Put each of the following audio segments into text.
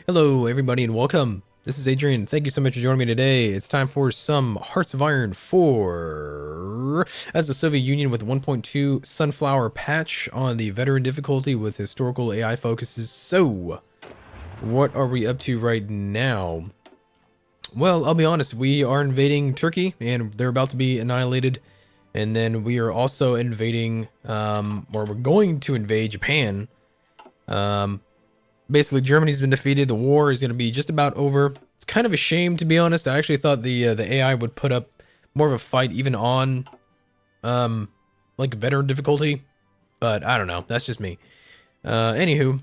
Hello, everybody, and welcome. This is Adrian. Thank you so much for joining me today. It's time for some Hearts of Iron 4. As the Soviet Union with 1.2 Sunflower patch on the veteran difficulty with historical AI focuses. So, what are we up to right now? Well, I'll be honest, we are invading Turkey, and they're about to be annihilated. And then we are also invading, or we're going to invade Japan. Basically, Germany's been defeated. The war is going to be just about over. It's kind of a shame, to be honest. I actually thought the AI would put up more of a fight even on like veteran difficulty, but I don't know. That's just me. Anywho,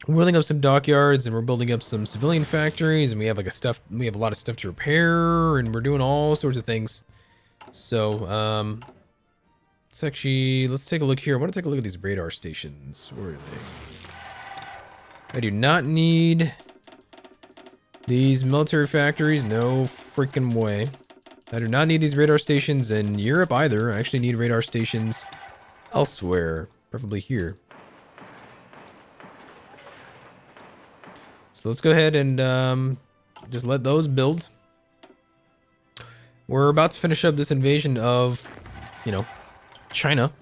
we're building up some dockyards and we're building up some civilian factories, and we have we have a lot of stuff to repair, and we're doing all sorts of things. So let's take a look here. I want to take a look at these radar stations. Where are they? I do not need these military factories. No freaking way. I do not need these radar stations in Europe either. I actually need radar stations elsewhere, preferably here. So let's go ahead and just let those build. We're about to finish up this invasion of, China.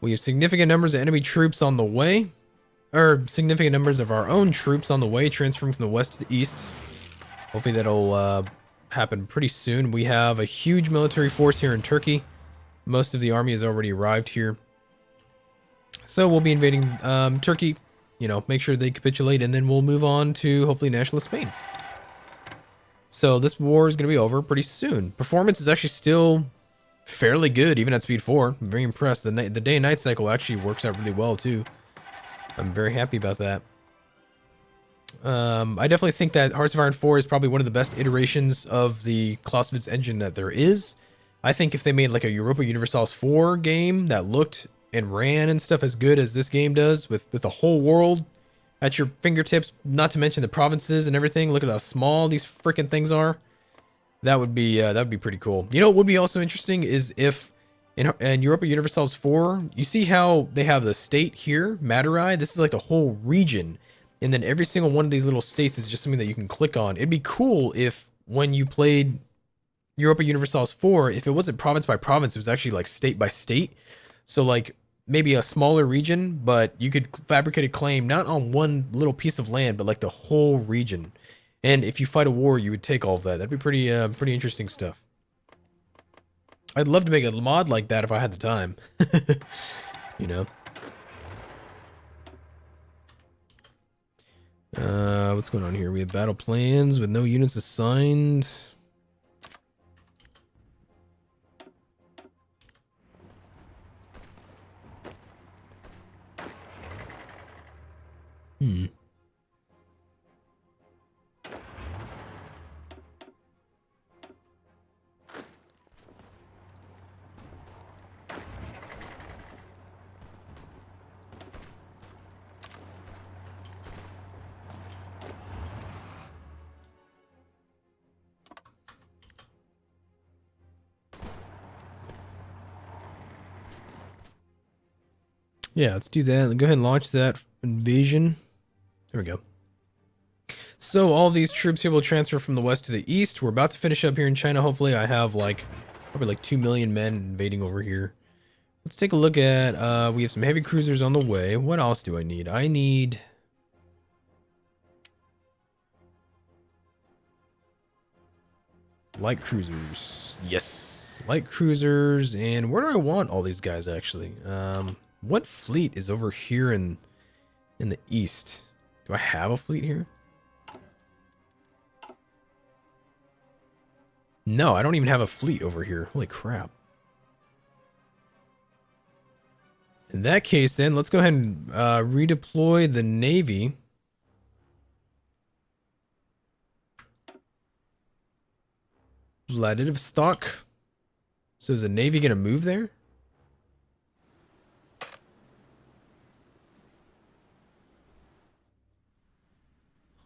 We have significant numbers of enemy troops on the way. Or significant numbers of our own troops on the way, transferring from the west to the east. Hopefully that'll happen pretty soon. We have a huge military force here in Turkey. Most of the army has already arrived here. So we'll be invading Turkey, make sure they capitulate, and then we'll move on to hopefully nationalist Spain. So this war is going to be over pretty soon. Performance is actually still fairly good, even at speed 4. I'm very impressed. The day and night cycle actually works out really well too. I'm very happy about that. I definitely think that Hearts of Iron 4 is probably one of the best iterations of the Clausewitz engine that there is. I think if they made like a Europa Universalis 4 game that looked and ran and stuff as good as this game does, with the whole world at your fingertips, not to mention the provinces and everything, look at how small these freaking things are. That would be pretty cool. You know what would be also interesting is if in Europa Universalis 4, you see how they have the state here, Madurai? This is like the whole region. And then every single one of these little states is just something that you can click on. It'd be cool if when you played Europa Universalis 4, if it wasn't province by province, it was actually like state by state. So like maybe a smaller region, but you could fabricate a claim not on one little piece of land, but like the whole region. And if you fight a war, you would take all of that. That'd be pretty interesting stuff. I'd love to make a mod like that if I had the time. you know. What's going on here? We have battle plans with no units assigned. Yeah, let's do that. Go ahead and launch that invasion. There we go. So all these troops here will transfer from the west to the east. We're about to finish up here in China. Hopefully I have probably like 2 million men invading over here. Let's take a look at, we have some heavy cruisers on the way. What else do I need? I need... light cruisers. Yes. Light cruisers. And where do I want all these guys actually? What fleet is over here in the east? Do I have a fleet here? No, I don't even have a fleet over here. Holy crap. In that case, then, let's go ahead and redeploy the Navy. Vladivostok. So is the Navy going to move there?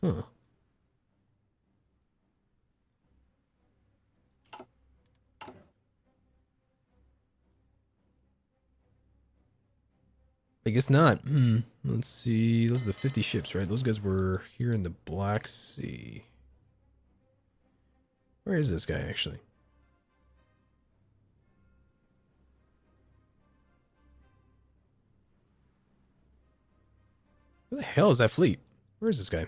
Huh. I guess not. Let's see. Those are the 50 ships, right? Those guys were here in the Black Sea. Where is this guy, actually? Where the hell is that fleet? Where is this guy?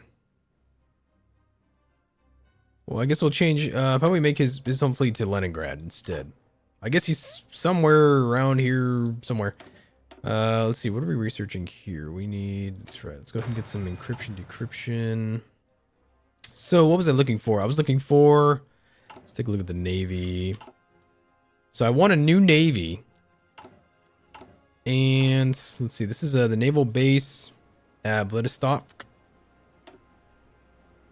Well, I guess we'll change, probably make his home fleet to Leningrad instead. I guess he's somewhere around here, somewhere. Let's see, what are we researching here? We need, that's right, let's go ahead and get some encryption, decryption. So, what was I looking for? I was looking for, let's take a look at the Navy. So, I want a new Navy. And, let's see, this is the naval base at Vladivostok.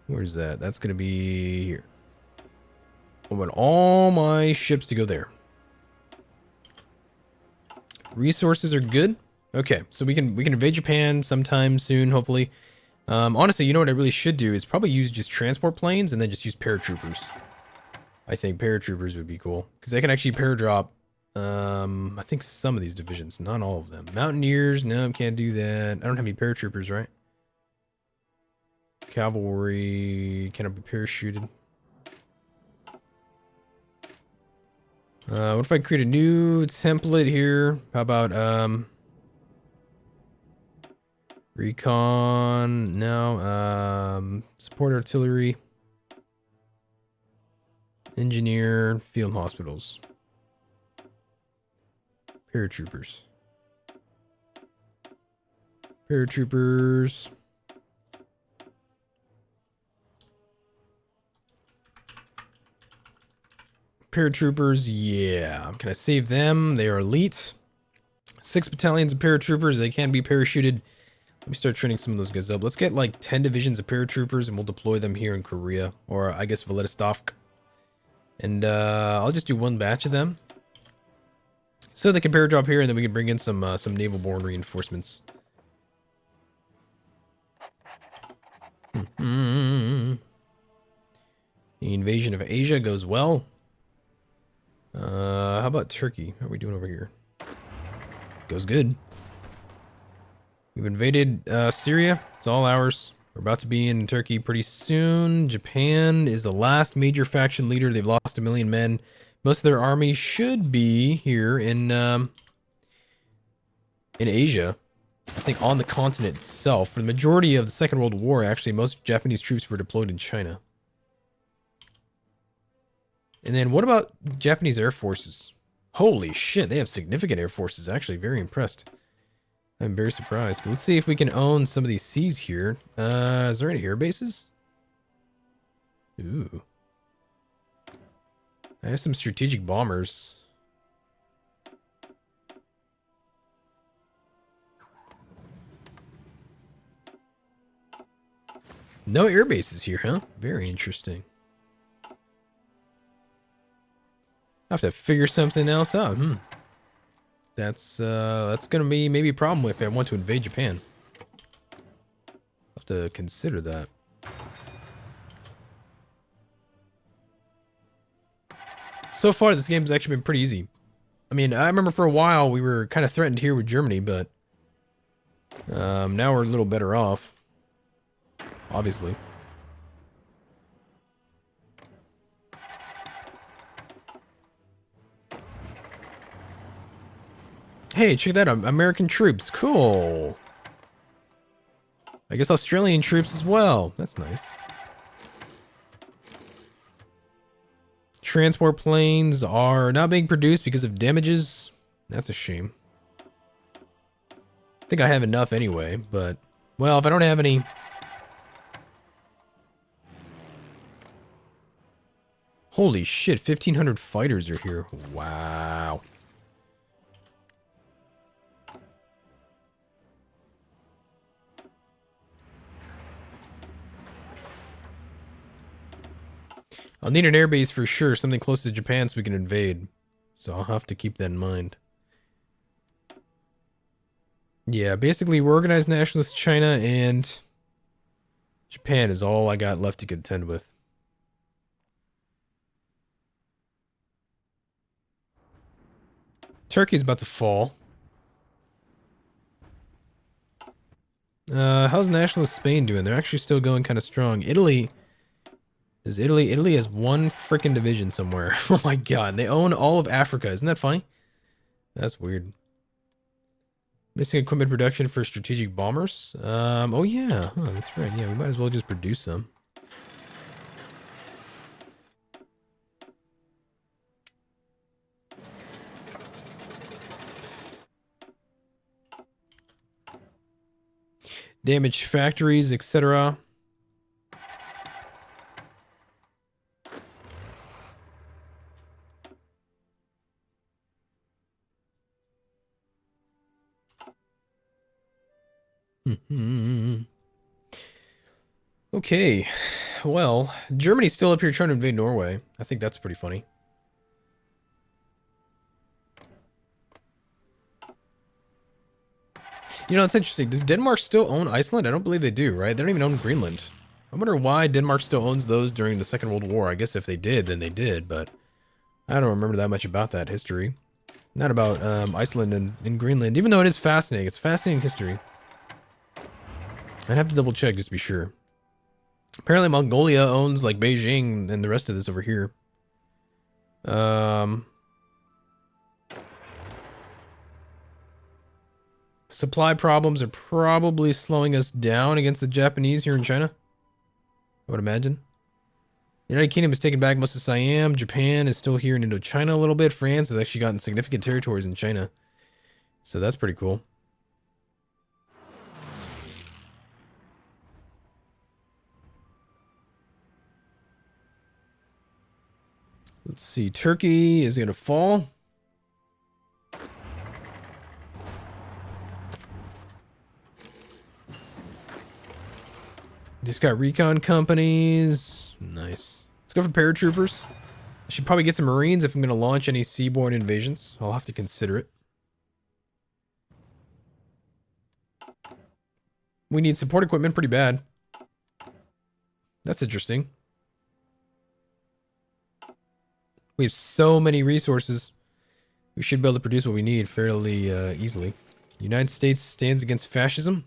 Where's that? That's going to be here. I want all my ships to go there. Resources are good. Okay, so we can invade Japan sometime soon, hopefully. Honestly, you know what I really should do is probably use just transport planes and then just use paratroopers. I think paratroopers would be cool because they can actually paradrop. I think some of these divisions, not all of them. Mountaineers, no, can't do that. I don't have any paratroopers, right? Cavalry cannot be parachuted. What if I create a new template here? How about recon? No. Support artillery. Engineer. Field hospitals. Paratroopers. Paratroopers. Paratroopers, yeah. Can I save them? They are elite. 6 battalions of paratroopers. They can be parachuted. Let me start training some of those guys up. Let's get like 10 divisions of paratroopers and we'll deploy them here in Korea. Or I guess Vladivostok. And I'll just do one batch of them. So they can paradrop here and then we can bring in some naval-borne reinforcements. The invasion of Asia goes well. How about Turkey? How are we doing over here? Goes good. We've invaded Syria. It's all ours. We're about to be in Turkey pretty soon. Japan is the last major faction leader. They've lost 1 million men. Most of their army should be here in Asia. I think on the continent itself. For the majority of the Second World War, actually, most Japanese troops were deployed in China. And then what about Japanese air forces? Holy shit, they have significant air forces. Actually, very impressed. I'm very surprised. Let's see if we can own some of these seas here. Is there any air bases? Ooh. I have some strategic bombers. No air bases here, huh? Very interesting. I have to figure something else out. That's gonna be maybe a problem if I want to invade Japan. I'll have to consider that. So far, this game's actually been pretty easy. I mean, I remember for a while we were kind of threatened here with Germany, but now we're a little better off. Obviously. Hey, check that out. American troops. Cool. I guess Australian troops as well. That's nice. Transport planes are not being produced because of damages. That's a shame. I think I have enough anyway, but... Well, if I don't have any... Holy shit, 1,500 fighters are here. Wow. I'll need an airbase for sure, something close to Japan so we can invade. So I'll have to keep that in mind. Yeah, basically we're organized nationalist China and Japan is all I got left to contend with. Turkey's about to fall. How's nationalist Spain doing? They're actually still going kind of strong. Italy Italy has one freaking division somewhere. Oh my god, they own all of Africa. Isn't that funny? That's weird. Missing equipment production for strategic bombers. Oh yeah, huh, that's right. Yeah, we might as well just produce some. Damage factories, etc. Okay, well, Germany's still up here trying to invade Norway. I think that's pretty funny. You know, it's interesting. Does Denmark still own Iceland? I don't believe they do, right? They don't even own Greenland. I wonder why Denmark still owns those during the Second World War. I guess if they did, then they did, but I don't remember that much about that history. Not about Iceland and Greenland, even though it is fascinating. It's fascinating history. I'd have to double check just to be sure. Apparently Mongolia owns like Beijing and the rest of this over here. Supply problems are probably slowing us down against the Japanese here in China. I would imagine. The United Kingdom has taken back most of Siam. Japan is still here in Indochina a little bit. France has actually gotten significant territories in China. So that's pretty cool. Let's see. Turkey is going to fall. Just got recon companies. Nice. Let's go for paratroopers. I should probably get some Marines if I'm going to launch any seaborne invasions. I'll have to consider it. We need support equipment pretty bad. That's interesting. We have so many resources. We should be able to produce what we need fairly easily. United States stands against fascism?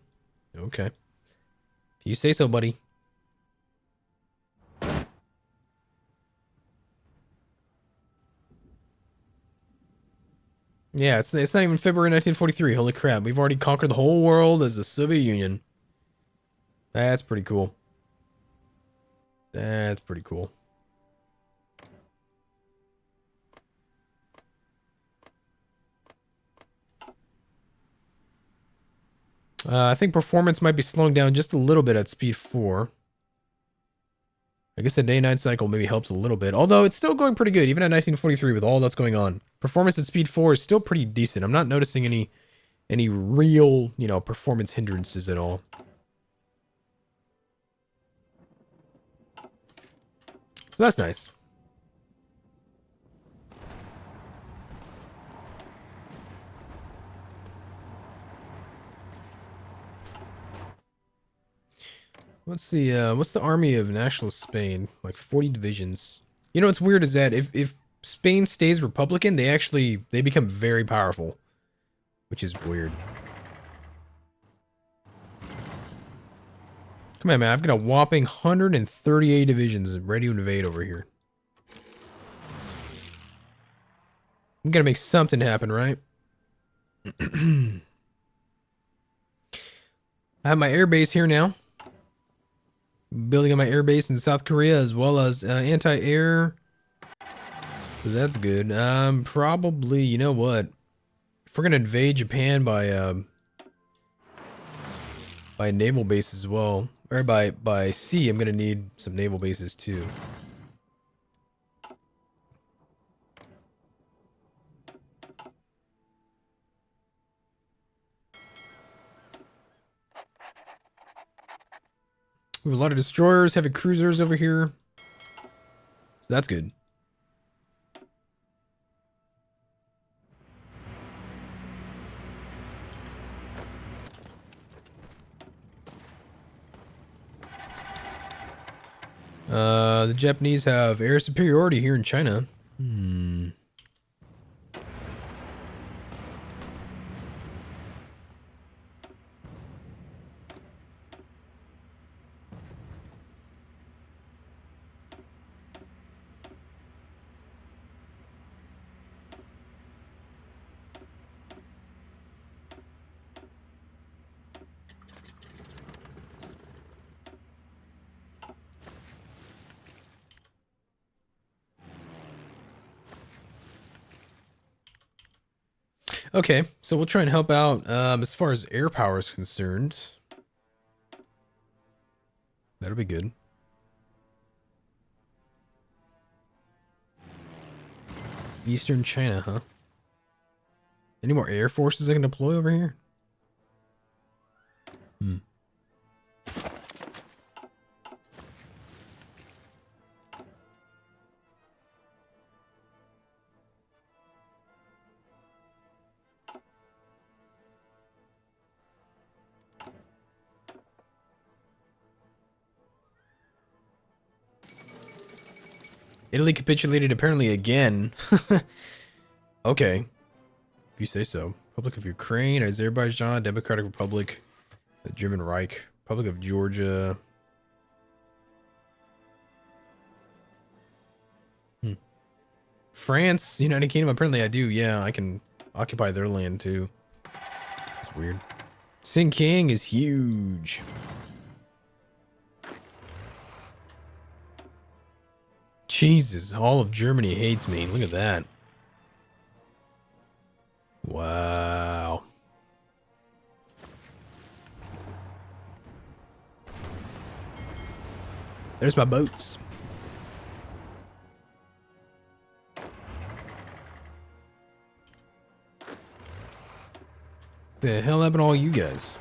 Okay. If you say so, buddy. Yeah, it's not even February 1943. Holy crap. We've already conquered the whole world as the Soviet Union. That's pretty cool. That's pretty cool. I think performance might be slowing down just a little bit at speed 4. I guess the day-night cycle maybe helps a little bit. Although it's still going pretty good, even at 1943 with all that's going on. Performance at speed 4 is still pretty decent. I'm not noticing any real, you know, performance hindrances at all. So that's nice. What's the army of nationalist Spain? Like 40 divisions. You know what's weird is that if Spain stays Republican, they become very powerful, which is weird. Come on, man. I've got a whopping 138 divisions ready to invade over here. I'm gonna make something happen, right? I have my air base here now. Building on my air base in South Korea as well as anti-air. So that's good. Probably, you know what? If we're gonna invade Japan by naval base as well, or by sea, I'm gonna need some naval bases too. We have a lot of destroyers, heavy cruisers over here. So that's good. The Japanese have air superiority here in China. Okay, so we'll try and help out as far as air power is concerned. That'll be good. Eastern China, huh? Any more air forces I can deploy over here? Hmm. Italy capitulated apparently again. Okay, if you say so. Republic of Ukraine, Azerbaijan, Democratic Republic, the German Reich, Republic of Georgia. Hmm. France, United Kingdom, apparently I do. Yeah, I can occupy their land too. It's weird. Sinking is huge. Jesus, all of Germany hates me. Look at that. Wow. There's my boats. The hell happened to all you guys?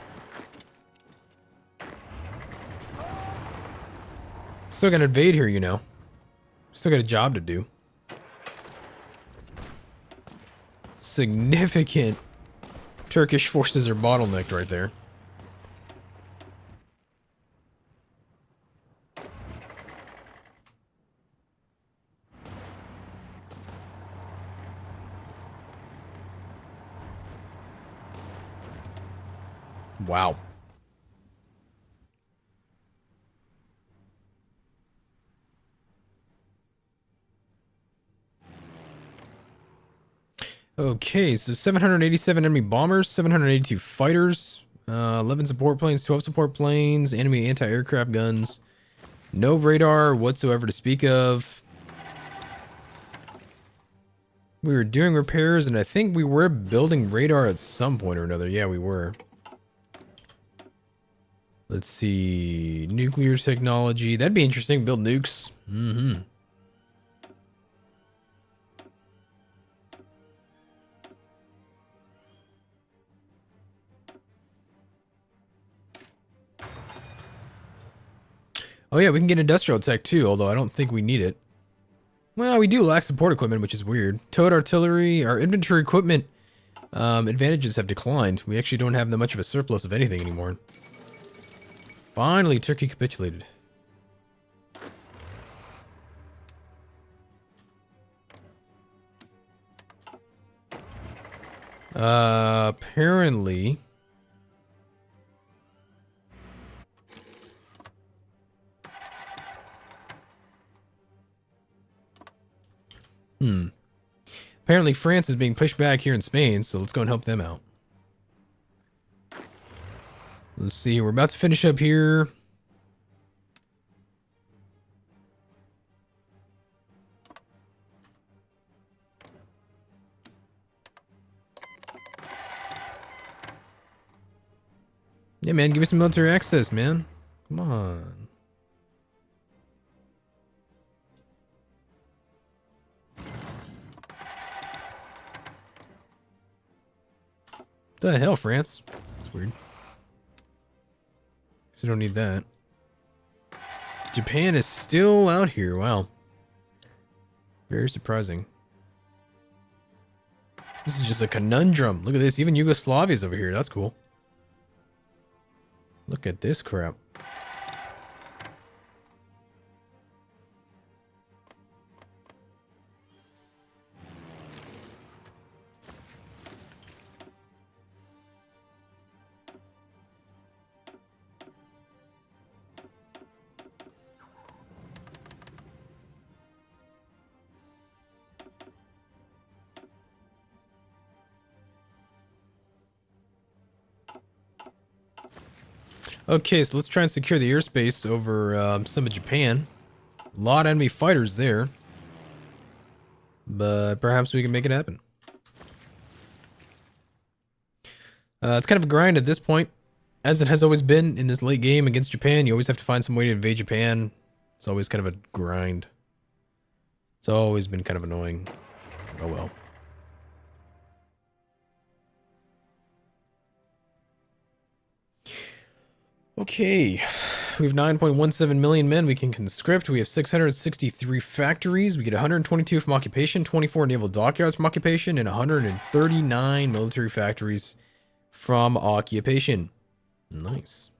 Still gotta invade here, you know. Still got a job to do. Significant Turkish forces are bottlenecked right there. Wow. Okay, so 787 enemy bombers, 782 fighters, 11 support planes, 12 support planes, enemy anti-aircraft guns. No radar whatsoever to speak of. We were doing repairs, and I think we were building radar at some point or another. Yeah, we were. Let's see. Nuclear technology. That'd be interesting. Build nukes. Mm-hmm. Oh yeah, we can get industrial tech too, although I don't think we need it. Well, we do lack support equipment, which is weird. Towed artillery, our infantry equipment advantages have declined. We actually don't have that much of a surplus of anything anymore. Finally, Turkey capitulated. Apparently... Apparently France is being pushed back here in Spain, so let's go and help them out. Let's see, we're about to finish up here. Yeah, man, give me some military access, man. Come on. What the hell, France? That's weird. Guess I don't need that. Japan is still out here. Wow. Very surprising. This is just a conundrum. Look at this. Even Yugoslavia's over here. That's cool. Look at this crap. Okay, so let's try and secure the airspace over some of Japan. A lot of enemy fighters there. But perhaps we can make it happen. It's kind of a grind at this point, as it has always been in this late game against Japan. You always have to find some way to invade Japan. It's always kind of a grind. It's always been kind of annoying. Oh well. Okay, we have 9.17 million men we can conscript. We have 663 factories. We get 122 from occupation, 24 naval dockyards from occupation, and 139 military factories from occupation. Nice.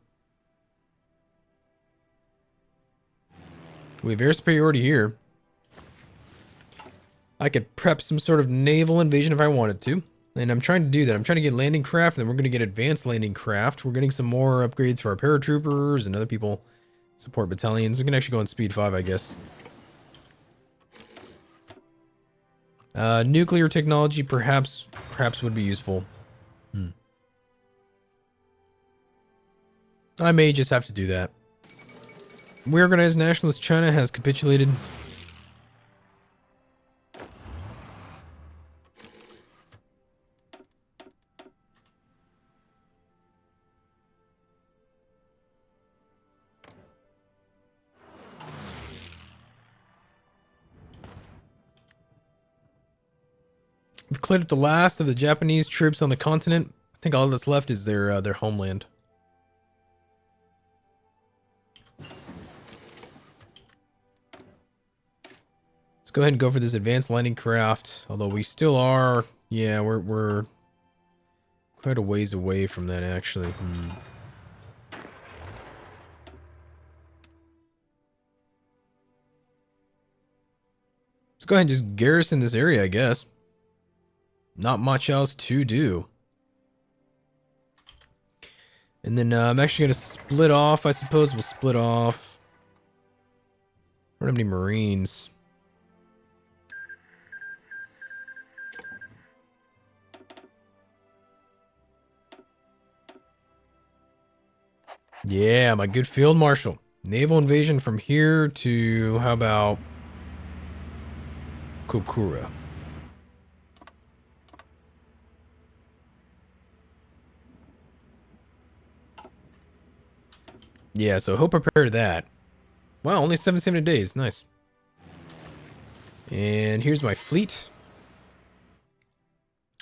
We have air superiority here. I could prep some sort of naval invasion if I wanted to. And I'm trying to do that. I'm trying to get landing craft, and then we're going to get advanced landing craft. We're getting some more upgrades for our paratroopers and other people. Support battalions. We can actually go on speed 5, I guess. Nuclear technology perhaps would be useful. I may just have to do that. Reorganized nationalist China has capitulated. We've cleared up the last of the Japanese troops on the continent. I think all that's left is their homeland. Let's go ahead and go for this advanced landing craft. Although we still are, yeah, we're quite a ways away from that actually. Let's go ahead and just garrison this area, I guess. Not much else to do. And then I'm actually going to split off. I suppose we'll split off. I don't have any Marines. Yeah, my good field marshal. Naval invasion from here to, how about Kokura? Yeah, so he'll prepare that. Wow, only 770 days. Nice. And here's my fleet.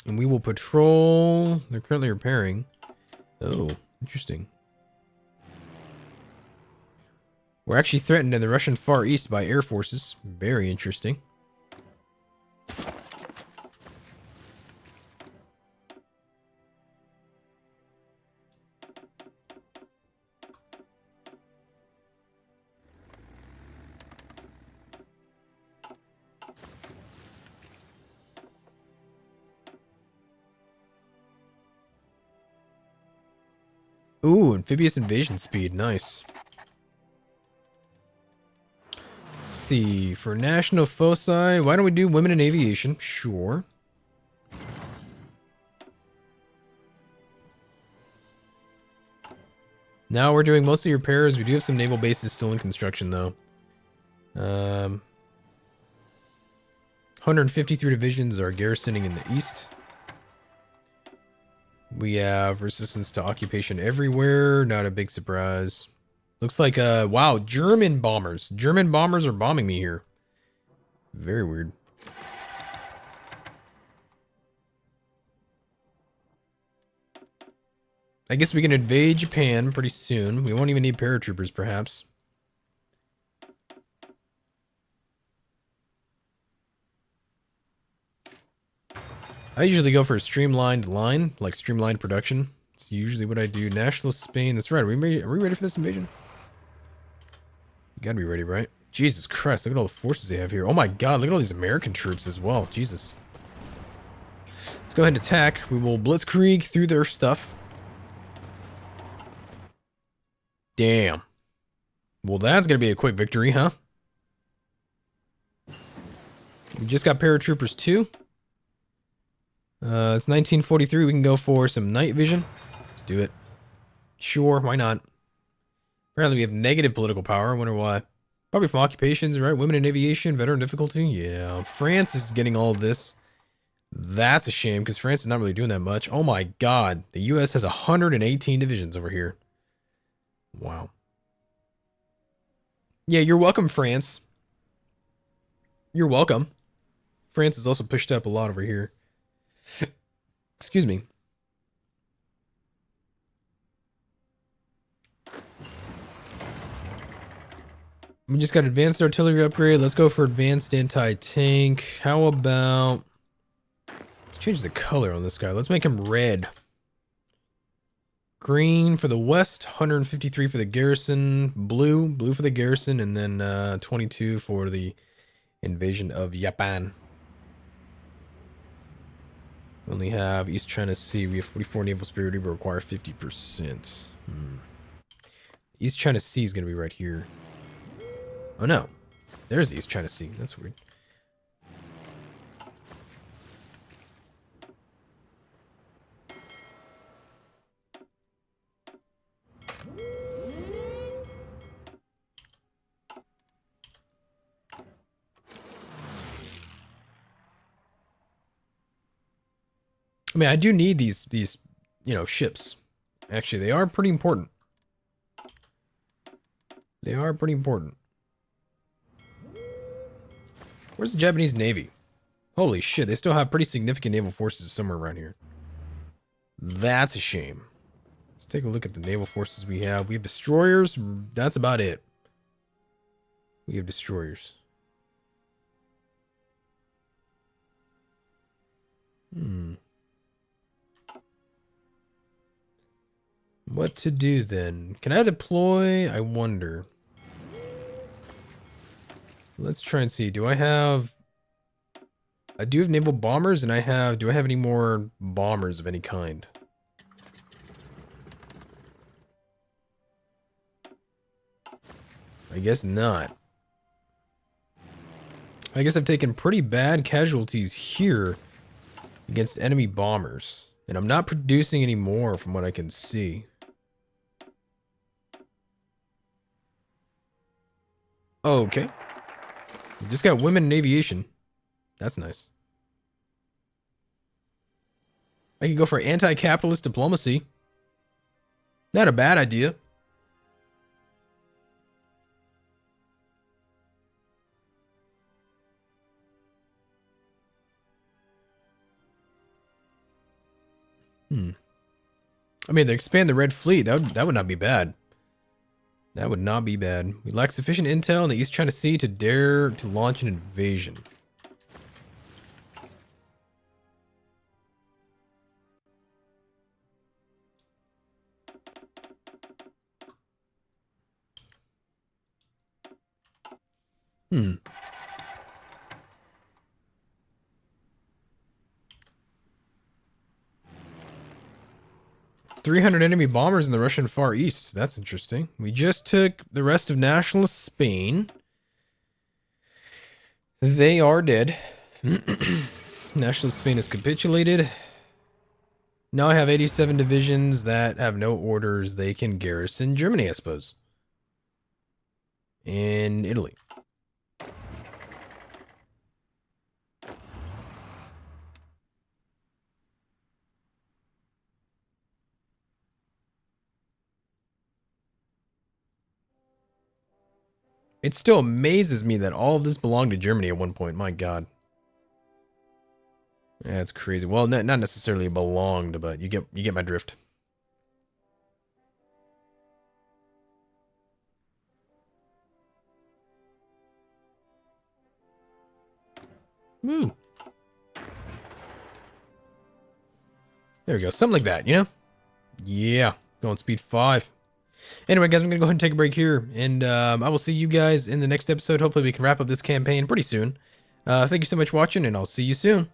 And we will patrol. They're currently repairing. Oh, interesting. We're actually threatened in the Russian Far East by air forces. Very interesting. Ooh, amphibious invasion speed. Nice. Let's see. For national foci, why don't we do women in aviation? Sure. Now we're doing mostly repairs. We do have some naval bases still in construction, though. 153 divisions are garrisoning in the east. We have resistance to occupation everywhere. Not a big surprise. Looks like, wow, German bombers. German bombers are bombing me here. Very weird. I guess we can invade Japan pretty soon. We won't even need paratroopers, perhaps. I usually go for a streamlined line, like streamlined production. It's usually what I do. Nationalist Spain. That's right. Are we ready for this invasion? You gotta be ready, right? Jesus Christ, look at all the forces they have here. Oh my god, look at all these American troops as well. Jesus. Let's go ahead and attack. We will blitzkrieg through their stuff. Damn. Well, that's gonna be a quick victory, huh? We just got paratroopers too. It's 1943. We can go for some night vision. Let's do it. Sure, why not? Apparently we have negative political power. I wonder why. Probably from occupations, right? Women in aviation, veteran difficulty. Yeah, France is getting all of this. That's a shame because France is not really doing that much. Oh my god. The US has 118 divisions over here. Wow. Yeah, you're welcome, France. You're welcome. France has also pushed up a lot over here. Excuse me. We just got advanced artillery upgrade. Let's go for advanced anti-tank. How about... Let's change the color on this guy. Let's make him red. Green for the west, 153 for the garrison. Blue for the garrison, and then 22 for the invasion of Japan. We only have East China Sea. We have 44 naval superiority, but require 50%. East China Sea is going to be right here. Oh no, there's the East China Sea. That's weird. I mean, I do need these, you know, ships. Actually, they are pretty important. They are pretty important. Where's the Japanese Navy? Holy shit, they still have pretty significant naval forces somewhere around here. That's a shame. Let's take a look at the naval forces we have. We have destroyers. That's about it. We have destroyers. What to do then? Can I deploy? I wonder. Let's try and see. Do I have... I do have naval bombers, and do I have any more bombers of any kind? I guess not. I guess I've taken pretty bad casualties here against enemy bombers. And I'm not producing any more from what I can see. Okay. We just got women in aviation. That's nice. I can go for anti-capitalist diplomacy. Not a bad idea. I mean, they expand the Red Fleet. That would not be bad. That would not be bad. We lack sufficient intel in the East China Sea to dare to launch an invasion. Hmm. 300 enemy bombers in the Russian Far East. That's interesting. We just took the rest of nationalist Spain. They are dead. Nationalist Spain has capitulated. Now I have 87 divisions that have no orders. They can garrison Germany, I suppose. And Italy. It still amazes me that all of this belonged to Germany at one point. My God. That's crazy. Well, not necessarily belonged, but you get my drift. Woo. There we go. Something like that, you know? Yeah. Going speed 5. Anyway, guys, I'm going to go ahead and take a break here. And I will see you guys in the next episode. Hopefully we can wrap up this campaign pretty soon. Thank you so much for watching, and I'll see you soon.